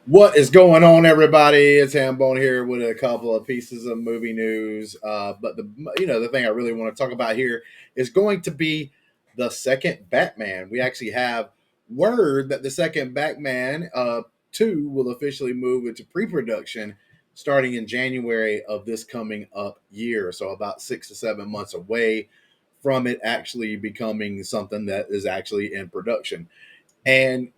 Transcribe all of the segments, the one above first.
What is going on, everybody? It's Hambone here with a couple of pieces of movie news. But the thing I really want to talk about here is going to be the second Batman. We actually have word that the second Batman two will officially move into pre-production starting in January of this coming up year. So about 6 to 7 months away from it actually becoming something that is actually in production. And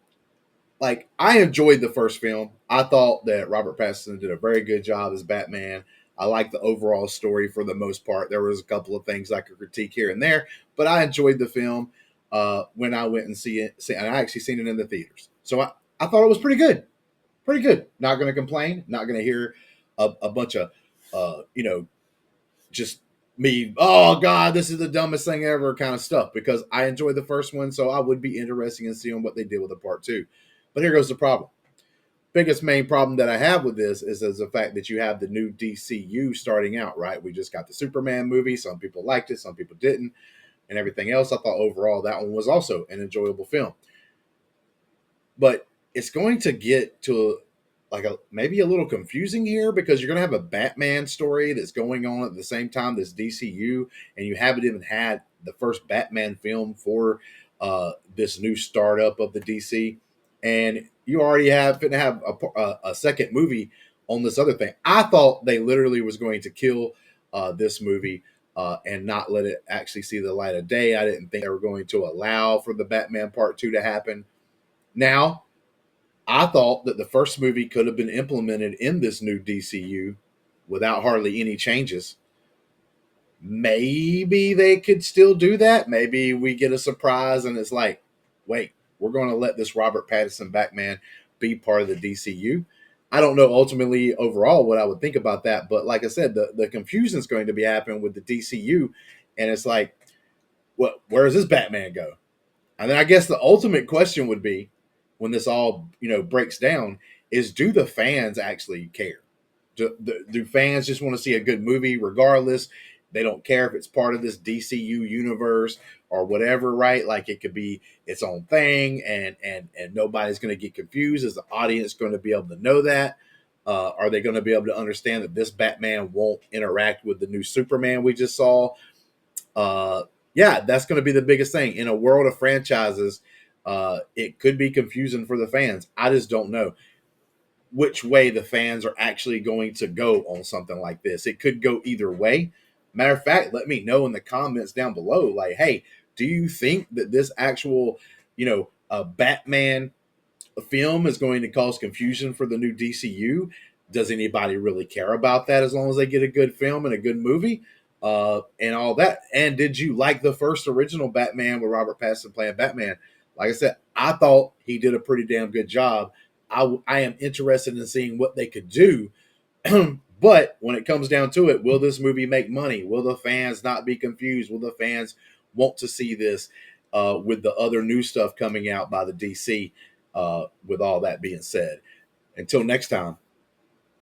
like I enjoyed the first film. I thought that Robert Pattinson did a very good job as Batman. I liked the overall story for the most part. There was a couple of things I could critique here and there, but I enjoyed the film when I went and see it. And I actually seen it in the theaters, so I thought it was pretty good. Pretty good. Not going to complain. Not going to hear a bunch of just me. Oh God, this is the dumbest thing ever kind of stuff because I enjoyed the first one, so I would be interested in seeing what they did with the part two. But here goes the problem. Biggest main problem that I have with this is the fact that you have the new DCU starting out, right? We just got the Superman movie. Some people liked it, some people didn't, and everything else. I thought overall that one was also an enjoyable film. But it's going to get to like maybe a little confusing here because you're going to have a Batman story that's going on at the same time this DCU, and you haven't even had the first Batman film for this new startup of the DC, and you already have to have a second movie on this other thing. I thought they literally was going to kill this movie and not let it actually see the light of day. I didn't think they were going to allow for the Batman Part Two to happen. Now, I thought that the first movie could have been implemented in this new DCU without hardly any changes. Maybe they could still do that. Maybe we get a surprise and it's like, wait, we're going to let this Robert Pattinson Batman be part of the DCU. I don't know ultimately overall what I would think about that, but like I said, the confusion is going to be happening with the DCU, and it's like, what? Where does this Batman go? And then I guess the ultimate question would be, when this all breaks down, is do the fans actually care? Do fans just want to see a good movie regardless? They don't care if it's part of this DCU universe or whatever, right? Like it could be its own thing, and nobody's going to get confused. Is the audience going to be able to know that? Are they going to be able to understand that this Batman won't interact with the new Superman we just saw? Yeah, that's going to be the biggest thing in a world of franchises. It could be confusing for the fans. I just don't know which way the fans are actually going to go on something like this. It could go either way. Matter of fact, let me know in the comments down below. Like, hey, do you think that this actual, Batman film is going to cause confusion for the new DCU? Does anybody really care about that as long as they get a good film and a good movie? And all that. And did you like the first original Batman with Robert Pattinson playing Batman? Like I said, I thought he did a pretty damn good job. I am interested in seeing what they could do. But when it comes down to it, will this movie make money? Will the fans not be confused? Will the fans want to see this with the other new stuff coming out by the DC? With all that being said, until next time,